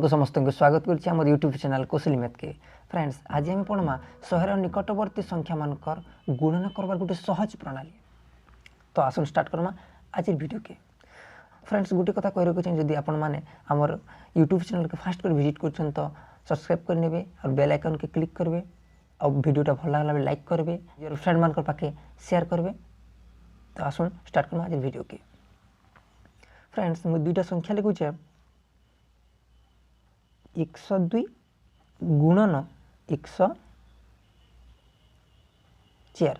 आपको समस्त को स्वागत करछि हमर यूट्यूब चैनल कोशली मैथ के। फ्रेंड्स आज हम पढ़मा शहर निकटवर्ती संख्या मानकर गुणन करबार गोटे सहज प्रणाली। तो आसन स्टार्ट करमा आज वीडियो के। फ्रेंड्स गोटे कथा कह रखी जदि आपण माने हमर यूट्यूब चैनल के फास्ट कर विजिट करछन तो सब्सक्राइब कर नेबे और बेल आइकन के क्लिक करबे और वीडियोटा भल लागला लाइक करबे और फ्रेंड मानकर पाखे शेयर करबे। तो आसन स्टार्ट करमा आज वीडियो के। फ्रेंड्स मु दुईटा संख्या लिखुछे 102 गुणन 104।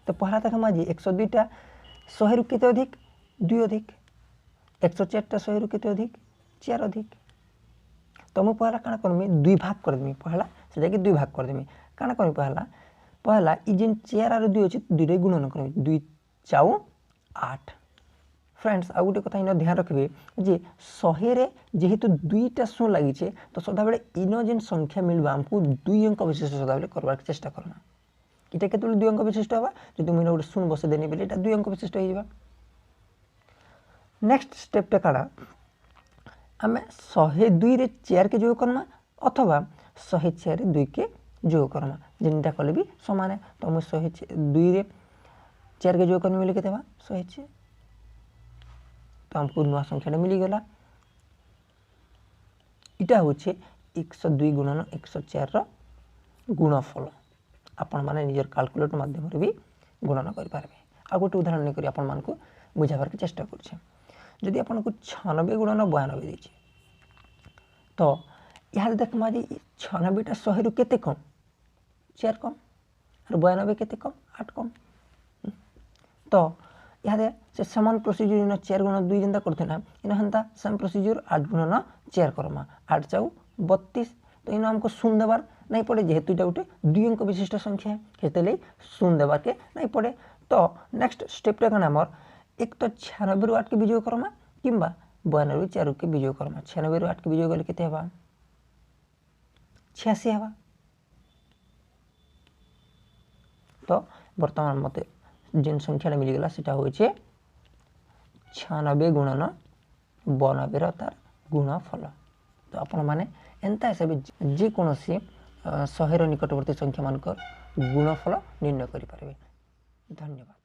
तो पहला तक माजी 102 टा 100 रु केते अधिक 2 अधिक 104 टा 100 रु केते अधिक 4 अधिक। तो मु पहला काना करमी 2 भाग कर देमी। पहला सेटा कि 2 भाग कर देमी काना करमी पहला इ जेन 4 आरो 2 अछि 2 रे गुणन करमी 2 4 8। फ्रेंड्स आ गोटे कथा इन ध्यान रखिए जे 100 रे जेहेतु 2टा 100 लगी छे तो सदा बेले इन जेन संख्या मिलबा हमको 2 अंक विशिष्ट सदा बेले करबार चेष्टा करना। इटा केतुल 2 अंक विशिष्ट हबा जदि मुइना गोटे 0 बसे देनी बेले एटा 2 अंक विशिष्ट हो जाबा। नेक्स्ट स्टेप टा काडा हमें 102 रे 4 के जोग करना अथवा 104 रे 2 के जोग करना जेनटा कले भी समान है। तो हम 102 रे 4 के जोग करने मिले केते बा 106। तो हमको नुआ संख्या मिली गला इटा होचे 102 गुणन 104 रो गुणफल। आपण माने निजर कैलकुलेटर माध्यम रे भी गणना करि पारबे। आ गोटे उदाहरण नै करी आपण मान को बुझाबार के चेष्टा करछे। जदि आपण को 96 गुणन 92 देछि तो यार देख माजी 96 टा 100 रु केते कम 4 कम और 92 केते कम 8 कम। तो यादे से समान प्रोसीजर इन 4 गुणन 2 जिंदा करथे ना इन हंता सेम प्रोसीजर 8 गुणन 4 करमा 8 4 32। तो इन हमको शून्य देबार नहीं पड़े जेहेतु इटा गोटे 2 अंक विशिष्ट संख्या है हेतेले शून्य देबार के नहीं पड़े। तो नेक्स्ट स्टेप रे कना हमर एक तो 96 रु 8 के विजोग करमा किंबा 92 रु 4 के विजोग करमा। 96 रु 8 के विजोग गले केते हबा 86 हबा। तो वर्तमान मते जेन संख्या मिल गला सेटा होइछे 96 गुणन 92 रो तार गुणफल। तो आपण माने एंता हिसाब जे कोनोसी 100 रो निकटवर्ती संख्या मानकर गुणफल निर्णय करि पारबे। धन्यवाद।